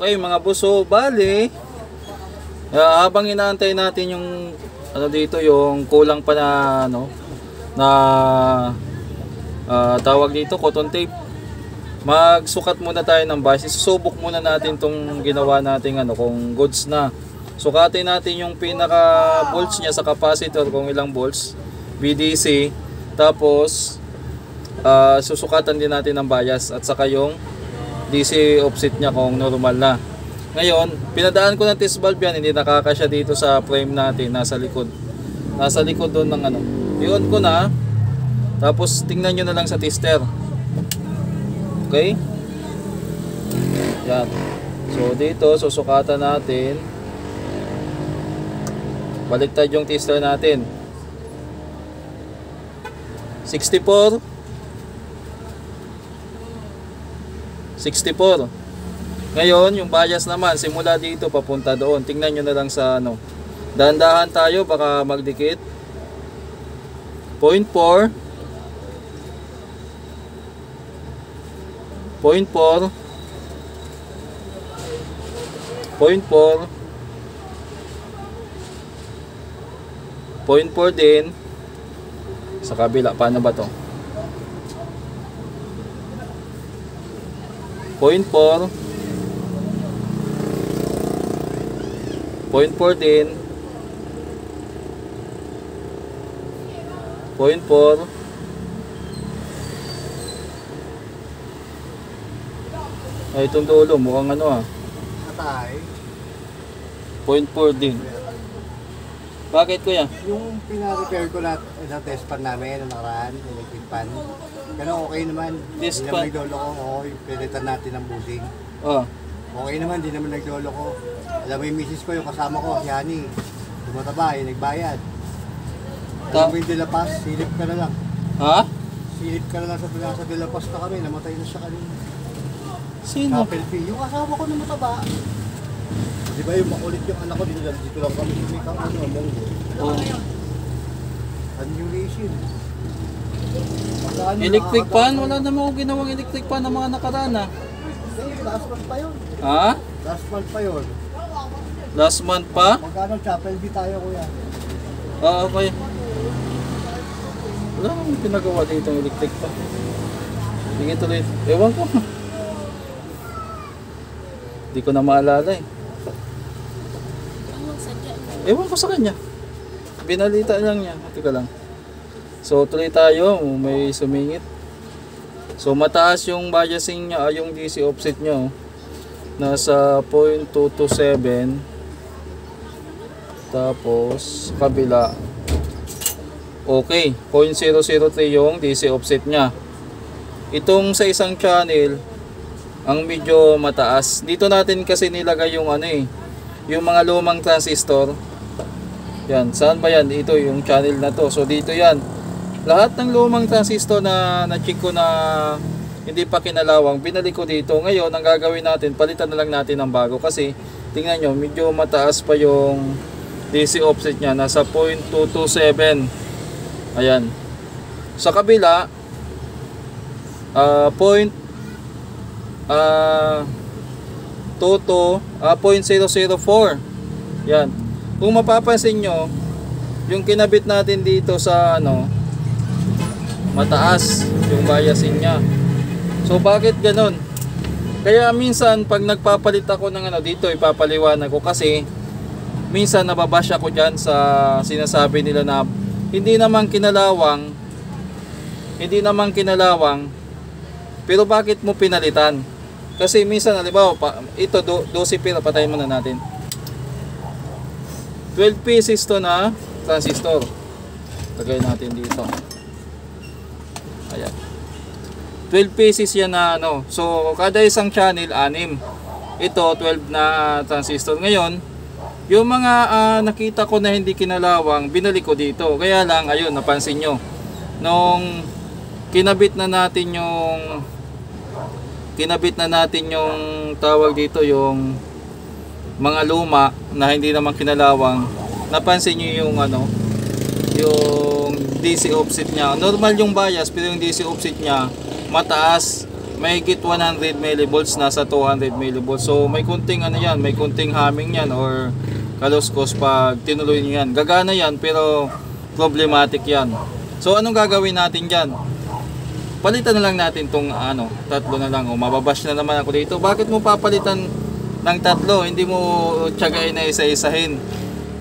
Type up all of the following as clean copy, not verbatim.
Okay mga buso, bali habang inaantay natin yung ano dito, yung kulang pa na ano na tawag dito cotton tape, magsukat muna tayo ng base. Susubok muna natin tong ginawa nating ano kung goods na. Sukatin natin yung pinaka volts niya sa capacitor kung ilang volts, VDC, tapos susukatan din natin ng bias at saka yung DC offset niya kung normal na. Ngayon, pinadaan ko ng test valve yan, hindi nakakasya dito sa frame natin, nasa likod. Nasa likod doon ng ano. I-on ko na. Tapos tingnan nyo na lang sa tester. Okay? Yan. So dito, susukatan natin. Baliktad yung tester natin. 64. 64. Ngayon, yung bias naman, simula dito papunta doon. Tingnan nyo na lang sa ano. Dahan-dahan tayo, baka magdikit. 0.4. 0.4. 0.4. 0.4 din. Sa kabila, paano ba to? 0.4. 0.4 din. 0.4. Ay, itong dulo mukhang ano Atay. 0.4 din. Bakit kuya? Yung pina-repair ko na test pan namin, yung nakaraan, electric pan. Pero okay naman. Test Hindi pan? naman nagdolo ko. Oo, yung pilitan natin ng bushing. Oh. Okay naman, hindi naman nagdolo ko. Alam mo yung misis ko, yung kasama ko, si Yani. Tumataba, yung nagbayad. Alam mo yung Dilapas, silip ka na lang. Ha? Silip ka na lang sa Dilapas na kami, namatay na siya kanina. Sino? Chapel fee. Yung kasama ko na mataba. Di ba yung makulit yung anak ko, dito lang kami sa may ano, Monggo. Oh. Annulation. Electric fan? Wala naman ako ginawang electric fan ng mga nakarana. Last month pa yun. Ha? Last month pa yun. Last month pa? Magkano chapel fee tayo kuya? Okay. Wala namang pinagawa dito yung electric fan. Sige tuloy. Ewan ko. Hindi ko na maalala eh. Ewan ko sa kanya. Binalita lang niya. Teka lang. So tuloy tayo. May sumingit. So mataas yung biasing niya, yung DC offset niya. Nasa 0.227. Tapos kabila. Okay. 0.003 yung DC offset niya. Itong sa isang channel, ang medyo mataas. Dito natin kasi nilagay yung ano eh, yung mga lumang transistor. Yan, saan ba yan? Ito yung channel na to. So dito yan. Lahat ng lumang transistor na na-check ko na hindi pa kinalawang, binalik ko dito. Ngayon, ang gagawin natin, palitan na lang natin ng bago kasi tingnan nyo, medyo mataas pa yung DC offset niya, nasa 0.227. Ayan. Sa kabila, 0.004. Yan. Kung mapapansin nyo, yung kinabit natin dito sa ano, mataas yung biasing niya. So bakit ganon? Kaya minsan pag nagpapalit ako ng ano dito, ipapaliwanag ko kasi minsan nababash ako dyan sa sinasabi nila na hindi naman kinalawang, pero bakit mo pinalitan? Kasi minsan, halimbawa, ito 12 pila, patayin muna natin. 12 pieces to na transistor. Lagay natin dito. Ayan. 12 pieces yan na ano. So, kada isang channel, 6. Ito, 12 na transistor. Ngayon, yung mga nakita ko na hindi kinalawang, binalik ko dito. Kaya lang, ayun, napansin nyo. Nung kinabit na natin yung tawag dito, yung mga luma na hindi naman kinalawang, napansin nyo yung ano, yung DC offset niya. Normal yung bias, pero yung DC offset niya mataas. may git 100 millivolts, nasa 200 millivolts. So may kunting ano yan, may kunting humming yan or kaluskos pag tinuloy nyo yan. Gagana yan pero problematic yan. So anong gagawin natin dyan? Palitan na lang natin tong tatlo na lang. O mababash na naman ako dito. Bakit mo papalitan ng tatlo? Hindi mo tiyagain na isa-isahin.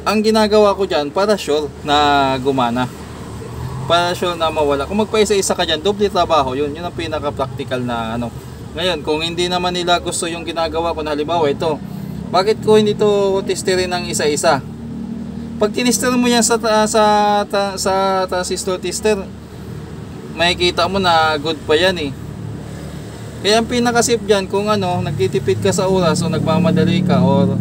Ang ginagawa ko dyan para sure na gumana. Para sure na mawala. Kung magpaisa-isa ka dyan, doble trabaho yun. Yun ang pinaka-practical na Ngayon, kung hindi naman nila gusto yung ginagawa ko na halimbawa ito, bakit ko hindi to testerin ng isa-isa? Pag tinister mo yan sa transistor tester, makikita mo na good pa yan eh. Kaya ang pinaka-safe dyan, kung nagtitipid ka sa oras o nagmamadali ka or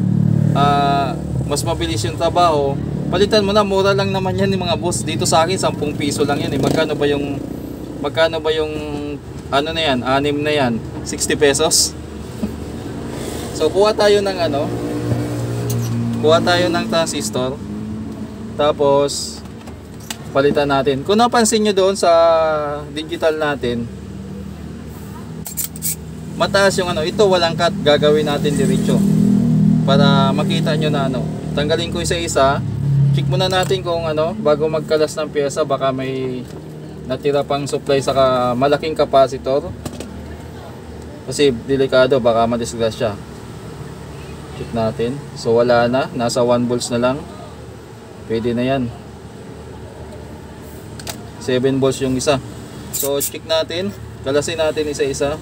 mas mabilis yung trabaho, palitan mo na, mura lang naman yan mga boss. Dito sa akin 10 piso lang yan eh. Magkano ba yung na yan, 6 na yan, 60 pesos. So kuha tayo ng transistor, tapos palitan natin. Kung napansin nyo doon sa digital natin, mataas yung ito walang cut, gagawin natin diretso para makita nyo na tanggalin ko isa-isa. Check muna natin kung bago magkalas ng pyesa, baka may natira pang supply sa malaking capacitor, kasi delikado, baka madisgrasya. Check natin. So wala na, nasa 1 volts na lang. Pwede na yan. 7 volts yung isa. So check natin, kalasin natin isa-isa.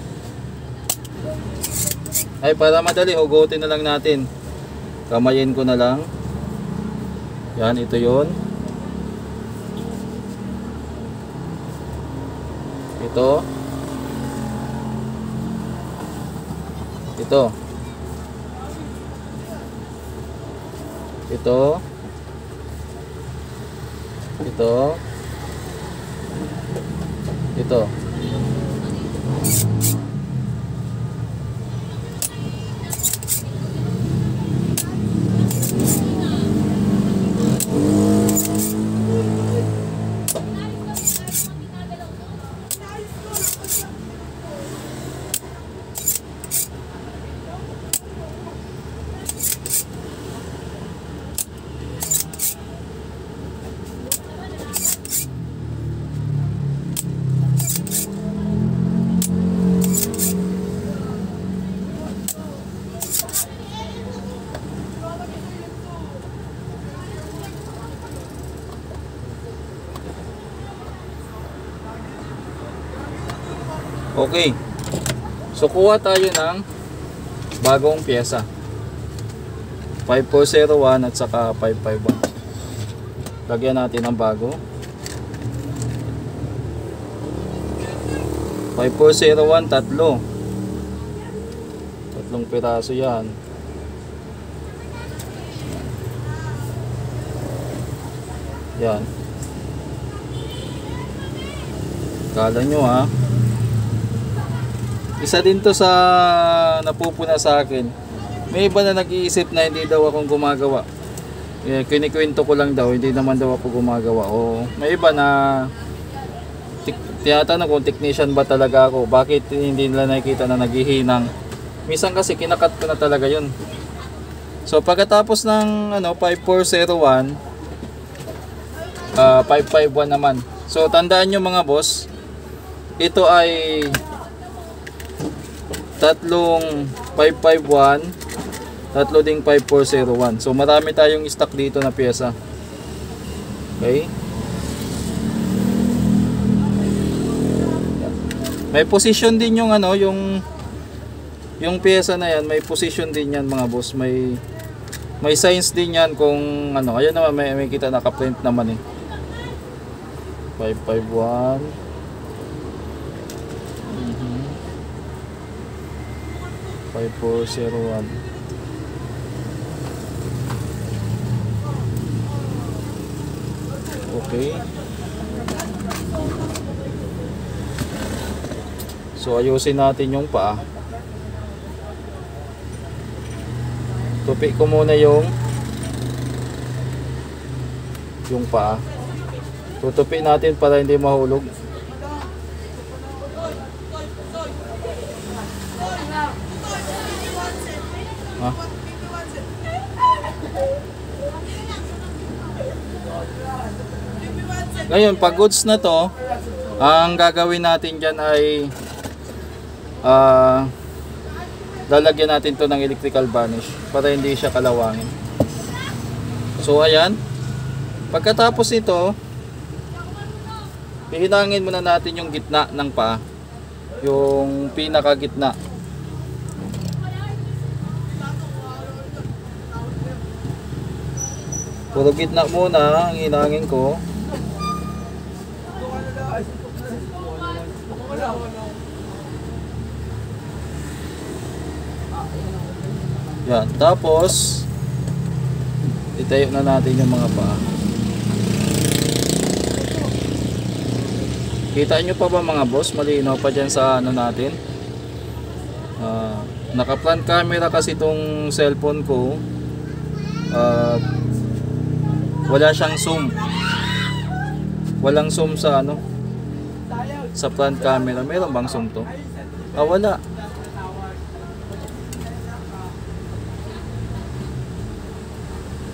Ay, para madali, hugutin na lang natin. Kamayin ko na lang. Yan, ito yon. Ito. Ito. Ito. Ito. Ito. Okay. So kuha tayo ng bagong pyesa. 5401 at saka 551. Lagyan natin ng bago. 5401, tatlo. Tatlong piraso yan. Yan. Kala nyo ha. Isa din to sa napupuna sa akin. May iba na nag-iisip na hindi daw akong gumagawa. Kinikwento ko lang daw, hindi naman daw ako gumagawa. O may iba na tinatanong kung technician ba talaga ako. Bakit hindi nila nakikita na naghihinang. Minsan kasi kinakat ko na talaga yun. So pagkatapos ng 5401, 551 naman. So tandaan nyo mga boss, ito ay tatlong 551, tatlo ding 5401. So marami tayong stock dito na pyesa. Okay? May position din yung yung pyesa na yan, may position din yan mga boss. May signs din yan kung ayun naman, may kita naka-print naman eh. 551 5401. Okay. So ayusin natin yung paa. Tupi ko muna yung paa. Tutupi natin para hindi mahulog. Ha? Ngayon, pag goods na to, ang gagawin natin dyan ay lalagyan natin to ng electrical varnish para hindi siya kalawangin. So ayan, pagkatapos nito, hihinangin muna natin yung gitna ng paa, yung pinaka gitna. Puro gitna muna ang hinangin ko. Yan, tapos itayo na natin yung mga paa. Kita nyo pa ba mga boss? Malinaw pa dyan sa ano natin. Naka front camera kasi itong cellphone ko. Wala siyang zoom. Walang zoom sa ano, sa front camera. Meron bang zoom to? Wala.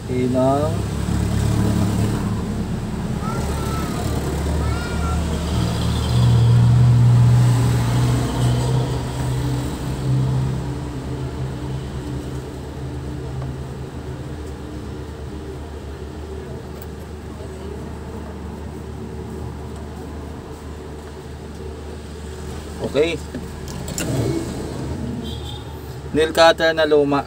Hinang. Okay. Nail cutter na luma.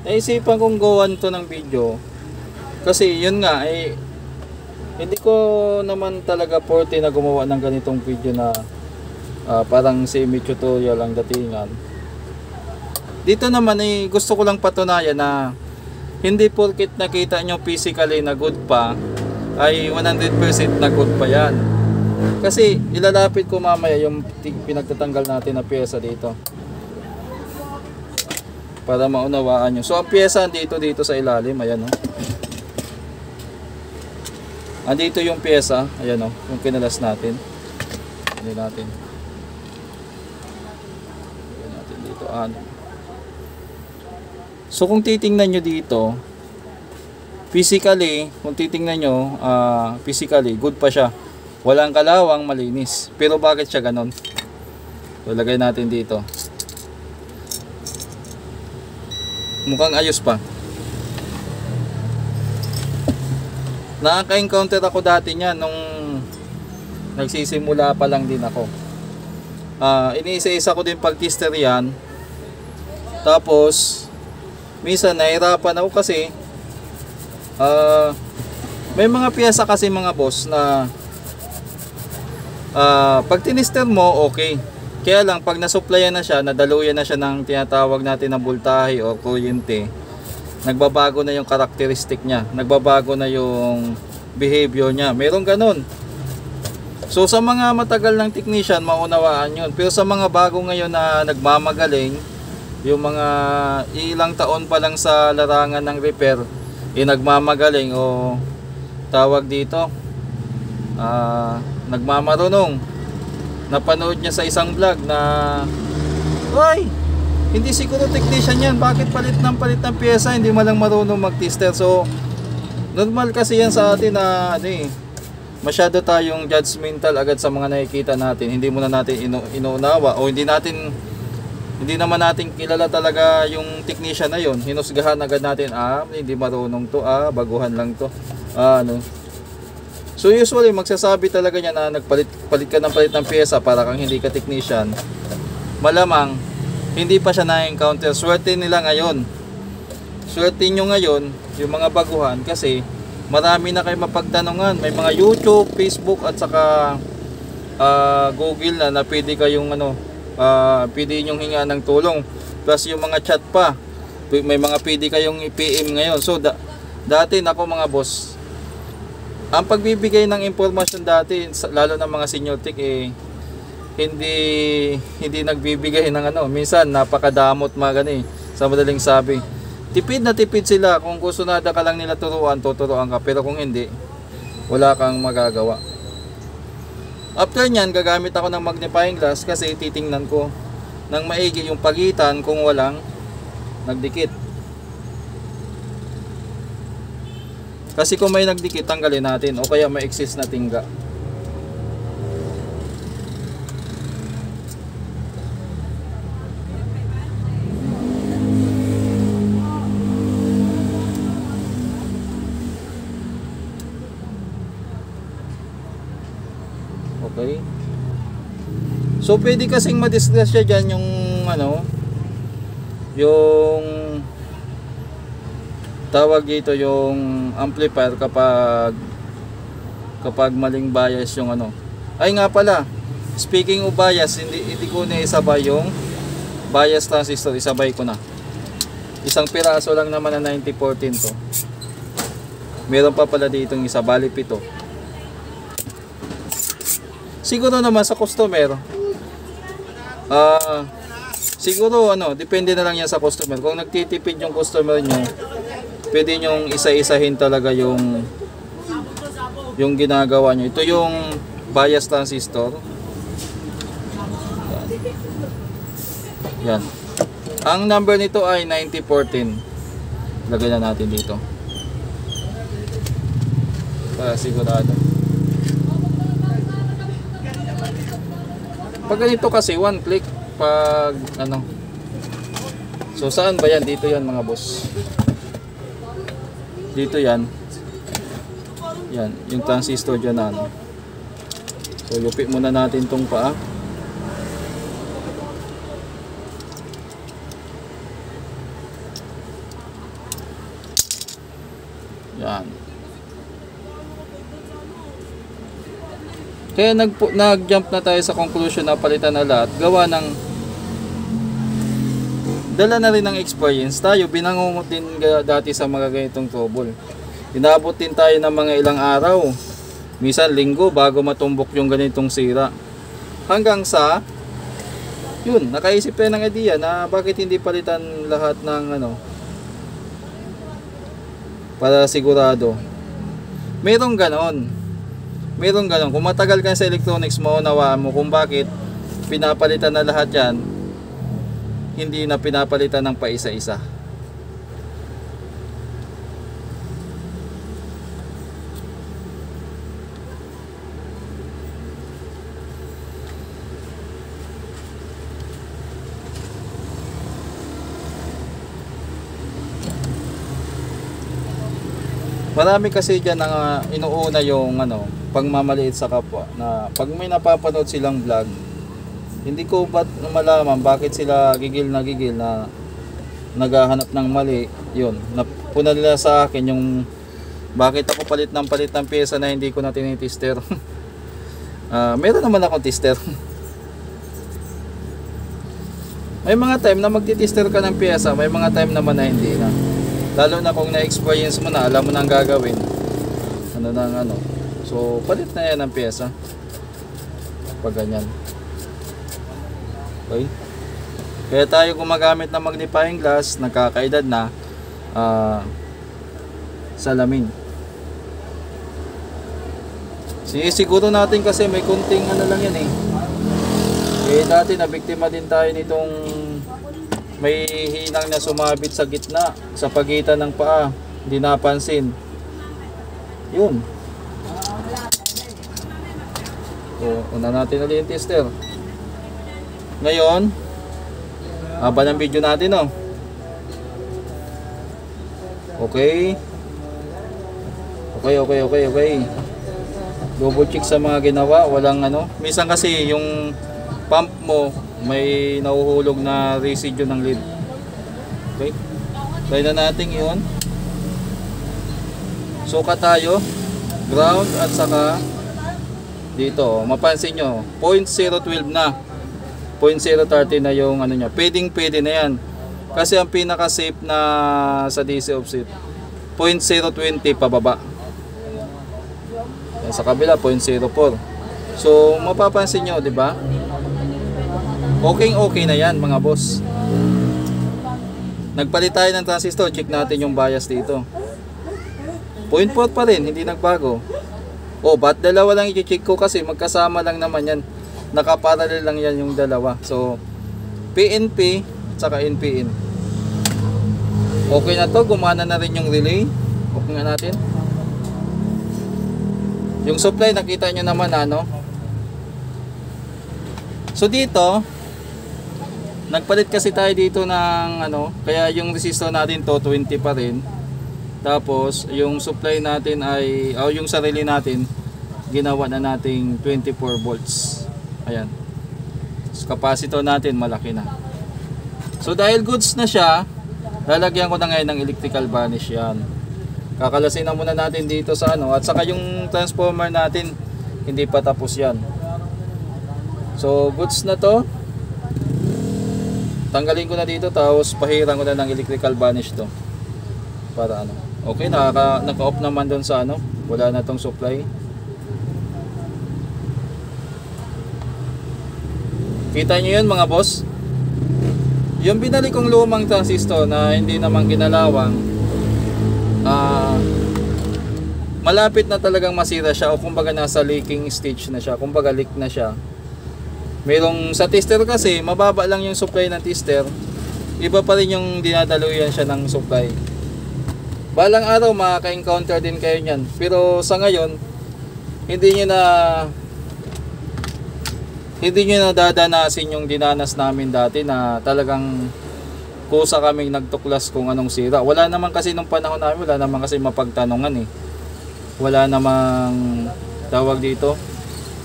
Naisipan kong gawan to ng video kasi yun nga hindi ko naman talaga forte na gumawa ng ganitong video na parang semi tutorial ang datingan. Dito naman gusto ko lang patunayan na hindi porket nakita nyo physically na good pa ay 100% na good pa yan. Kasi ilalapit ko mamaya yung pinagtatanggal natin na pyesa dito para maunawaan nyo. So ang pyesa dito sa ilalim, ayan o. Andito yung pyesa, ayan o, yung kinalas natin. Hindi natin. Ayan natin dito, ano. So kung titingnan nyo dito, physically, kung titingnan nyo, physically, good pa siya. Walang kalawang, malinis. Pero bakit siya ganon? So lagay natin dito. Mukhang ayos pa. Nakaka-encounter ako dati niyan nung nagsisimula pa lang din ako. Iniisa-isa ko din pag-tester yan. Tapos minsan nahirapan ako kasi may mga piyesa kasi mga boss na pag tinister mo okay. Kaya lang pag nasupplyan na siya, nadaluyan na siya ng tinatawag natin na voltahe o kuryente, nagbabago na yung karakteristik niya, nagbabago na yung behavior niya. Meron ganun. So sa mga matagal ng technician, maunawaan yun. Pero sa mga bago ngayon na nagmamagaling, yung mga ilang taon pa lang sa larangan ng repair, nagmamagaling o tawag dito, nagmamarunong. Napanood niya sa isang vlog na ay, hindi siguro technician yan, bakit palit ng pyesa, hindi malang marunong mag-tester. So normal kasi yan sa atin na masyado tayong judgmental agad sa mga nakikita natin. Hindi muna natin inuunawa o hindi naman natin kilala talaga yung technician na yon. Hinusgahan agad natin, hindi marunong to, baguhan lang to, So usually magsasabi talaga niya na palit ka ng pyesa para kang hindi ka technician. Malamang hindi pa siya na-encounter. Swerte nila ngayon. Swerte nyo ngayon yung mga baguhan kasi marami na kayo mapagtanungan. May mga YouTube, Facebook at saka Google na pwede kayong pwede nyong hinga ng tulong. Plus yung mga chat pa. May mga pwede kayong i-PM ngayon. So Dati nako mga boss, ang pagbibigay ng impormasyon dati, lalo ng mga senior tech hindi nagbibigay ng ano, minsan napakadamot mga gani, sa madaling sabi. Tipid na tipid sila. Kung gusto na ka lang nila turuan, tuturuan ka, pero kung hindi, wala kang magagawa. After nyan, gagamit ako ng magnifying glass kasi titingnan ko ng maigi yung pagitan kung walang nagdikit. Kasi kung may nagdikit, tanggalin natin o kaya may excess na tingga. Okay. So pwede kasing madisgrasya dyan yung ano, yung tawag dito yung amplifier kapag maling bias yung ano. Ay nga pala, speaking of bias, hindi ko na isabay yung bias transistor, isabay ko na. Isang piraso lang naman na 9014 to. Meron pa pala dito yung isa, bali 7. Siguro naman sa customer, siguro ano, depende na lang yan sa customer. Kung nagtitipid yung customer nyo, pwede nyong isa-isahin talaga yung ginagawa nyo. Ito yung bias transistor. Yan. Ang number nito ay 9014. Lagay na natin dito para sigurado. Pag ganito kasi one click pag ano. So saan ba yan? Dito yan mga boss. Dito yan. Yan, yung transistor dyan na ano. So lupit muna natin tong paa. Yan. Kaya nag-jump na tayo sa conclusion na palitan na lahat. Gawa ng dala na rin ng experience tayo, binangungot din dati sa mga ganitong trouble. Inabot din tayo ng mga ilang araw, minsan linggo bago matumbok yung ganitong sira. Hanggang sa yun, nakaisip tayo ng idea na bakit hindi palitan lahat ng ano, para sigurado. Merong ganon. Kung matagal ka sa electronics, maunawaan mo kung bakit pinapalitan na lahat yan, hindi na pinapalitan ng paisa-isa. Marami kasi dyan na inuuna yung ano, pagmamaliit sa kapwa, na pag may napapanood silang vlog, hindi ko ba't malaman bakit sila gigil na naghahanap ng mali. Yun, napuna nila sa akin yung bakit ako palit ng pyesa na hindi ko na tinitester. Meron naman akong tester. May mga time na magtitester ka ng pyesa, may mga time naman na hindi na. Lalo na kung na-experience mo na, alam mo na ang gagawin. Ano. So, palit na yan ang pyesa. Pag ganyan. Okay. Kaya tayo gumagamit ng magnifying glass, nagkakaedad na, salamin. Siguro natin kasi may kunting ano lang yan eh. Dati nabiktima din tayo nitong may hinang na sumabit sa gitna, sa pagitan ng paa, hindi napansin. Yun. So, una natin ulit yung tester. Ngayon, haba ng video natin, oh. Okay. Double check sa mga ginawa, walang ano. Minsan kasi yung pump mo may nahuhulog na residue ng lead. Okay. Try na natin yun. Sukat tayo. Ground at saka dito, mapansin nyo 0.012 na, 0.030 na yung ano nya. Pwede na yan kasi ang pinaka safe na sa DC offset 0.020 pababa. Yan, sa kabila 0.04. So mapapansin nyo, di ba? Okay na yan mga boss. Nagpalit tayo ng transistor, check natin yung bias dito. 0.4 pa rin, hindi nagbago. Ba't dalawa lang i-check ko kasi magkasama lang naman yan. Nakaparallel lang yan yung dalawa. So PNP saka NPN. Okay na to, gumana na rin yung relay. Okay nga natin. Yung supply nakita nyo naman ano. So dito nagpalit kasi tayo dito ng ano, kaya yung resistor natin to 20 pa rin. Tapos yung supply natin ay yung sarili natin ginawa na nating 24 volts. Ayan. So, capacitor natin malaki na. So dahil goods na siya, lalagyan ko na ngayon ng electrical varnish yan. Kakalasin na muna natin dito sa ano, at saka yung transformer natin hindi pa tapos yan. So goods na to. Tanggalin ko na dito, tapos pahiran ko na ng electrical varnish to. Para ano. Okay, naka-off naman doon sa ano. Wala na tong supply. Kita nyo yun mga boss? Yung binali kong lumang transistor na hindi naman ginalawang, malapit na talagang masira siya, o kumbaga nasa leaking stage na siya, kumbaga leak na siya. Merong sa tester kasi mababa lang yung supply ng tester, iba pa rin yung dinadaluyan siya ng supply. Balang araw makaka-encounter din kayo niyan, pero sa ngayon hindi nyo na dadanasin yung dinanas namin dati na talagang kusa kaming nagtuklas kung anong sira. Wala naman kasi nung panahon namin, wala naman kasi mapagtanungan eh. Wala namang tawag dito,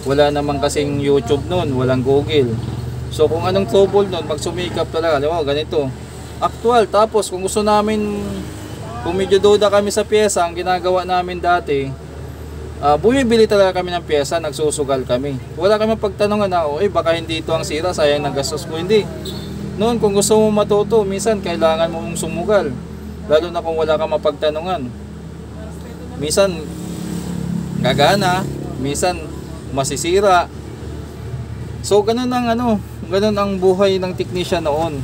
wala naman kasing YouTube noon, walang Google. So kung anong trouble noon, magsumikap talaga, ganito actual. Tapos kung gusto namin, kung medyo duda kami sa pyesa, ang ginagawa namin dati, bumibili talaga kami ng pyesa, nagsusugal kami. Wala kami pagtanungan na, baka hindi ito ang sira, sayang ng gastos ko. Hindi. Noon, kung gusto mo matuto, minsan kailangan mo mong sumugal. Lalo na kung wala kang mapagtanungan. Minsan, gagana. Minsan, masisira. So, ganun ang buhay ng technician noon.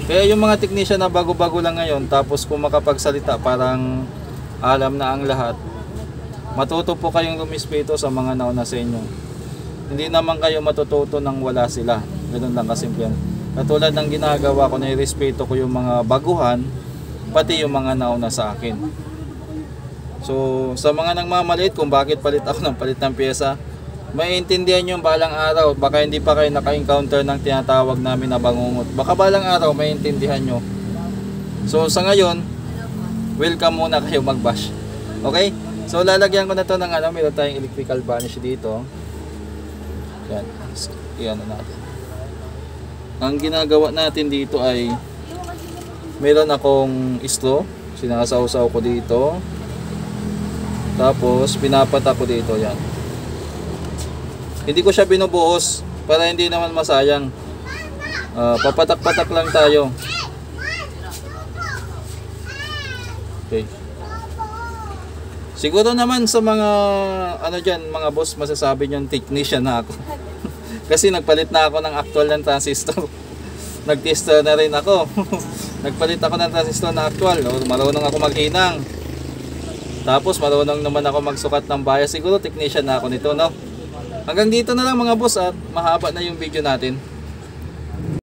Kaya yung mga technician na bago-bago lang ngayon, tapos kung makapagsalita, parang alam na ang lahat. Matuto po kayong rumispeto sa mga nauna sa inyo. Hindi naman kayo matututo nang wala sila. Ganun lang kasimple yan. Katulad ng ginagawa ko, na irespeto ko yung mga baguhan, pati yung mga nauna sa akin. So sa mga nagmamaliit kung bakit palit ako ng palit ng pyesa, maiintindihan nyo balang araw. Baka hindi pa kayo naka-encounter ng tinatawag namin na bangungot. Baka balang araw maiintindihan nyo. So sa ngayon, welcome muna kayo mag-bash. Okay? So lalagyan ko na to ng meron tayong electrical varnish dito. Yan. Iyan na natin. Ang ginagawa natin dito ay meron akong straw, sinasawsaw ko dito. Tapos pinapatak ko dito, yan. Hindi ko siya binubuhos para hindi naman masayang. Papatak-patak lang tayo. Okay. Siguro naman sa mga mga boss, masasabi nyo technician na ako. Kasi nagpalit na ako ng actual ng transistor. Nag-tester na rin ako. Nagpalit ako ng transistor na actual. Marunong ako maghinang. Tapos marunong naman ako magsukat ng bias. Siguro technician na ako nito, no? Hanggang dito na lang mga boss, at mahaba na yung video natin.